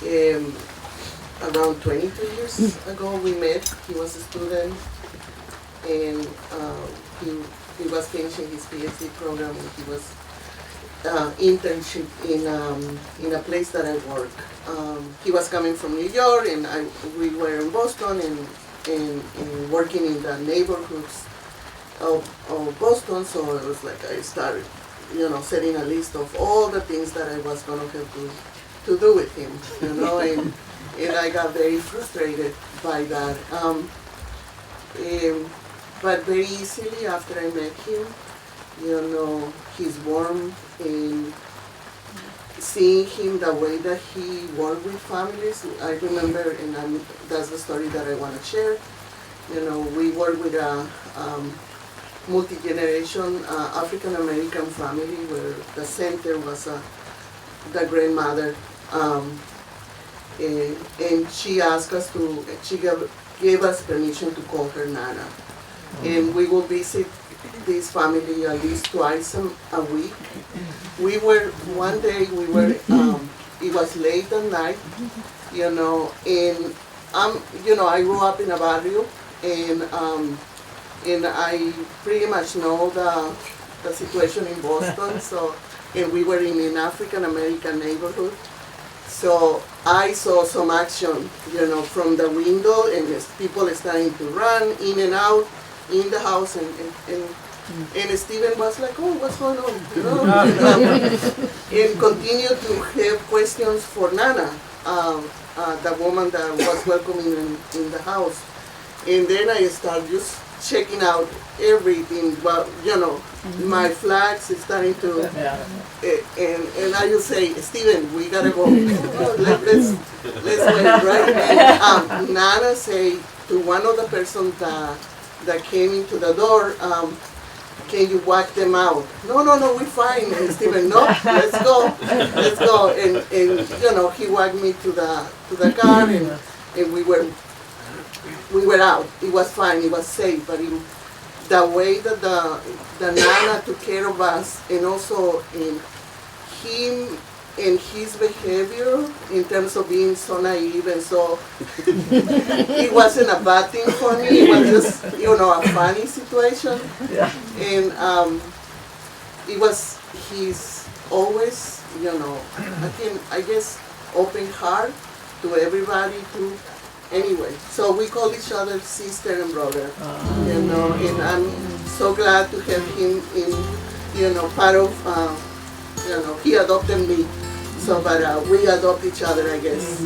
Um, Around 22 years ago we met. He was a student, and he was finishing his PhD program, and he was internship in a place that I work. He was coming from New York, and we were in Boston, and working in the neighborhoods of Boston. So it was like I started, setting a list of all the things that I was going to have to do with him, and I got very frustrated by that. But very easily after I met him, his warmth, and seeing him the way that he worked with families. I remember, and that's the story that I want to share. We worked with a multi-generation African American family where the center was the grandmother, and she asked us she gave us permission to call her Nana. And we will visit this family at least twice a week. One day it was late at night, and I grew up in a barrio, and I pretty much know the situation in Boston, and we were in an African American neighborhood. So I saw some action, from the window, and people starting to run in and out in the house, and Steven was like, "Oh, what's going on?" And continued to have questions for Nana, the woman that was welcoming in the house. And then I started just checking out everything. Well, my flags is starting to, and I just say, "Steven, we gotta go. let's wait, right?" And Nana say to one of the persons that came into the door, "Can you walk them out?" No, we're fine. And Steven, "No, let's go. And he walked me to the car, and we were out. It was fine. It was safe. But the way that the Nana took care of us, and also in him and his behavior in terms of being so naive, and so it wasn't a bad thing for me. It was just a funny situation. Yeah. And it was his always I guess open heart to everybody too. Anyway, so we call each other sister and brother, and I'm so glad to have him in, part of, he adopted me, so, but we adopt each other, I guess,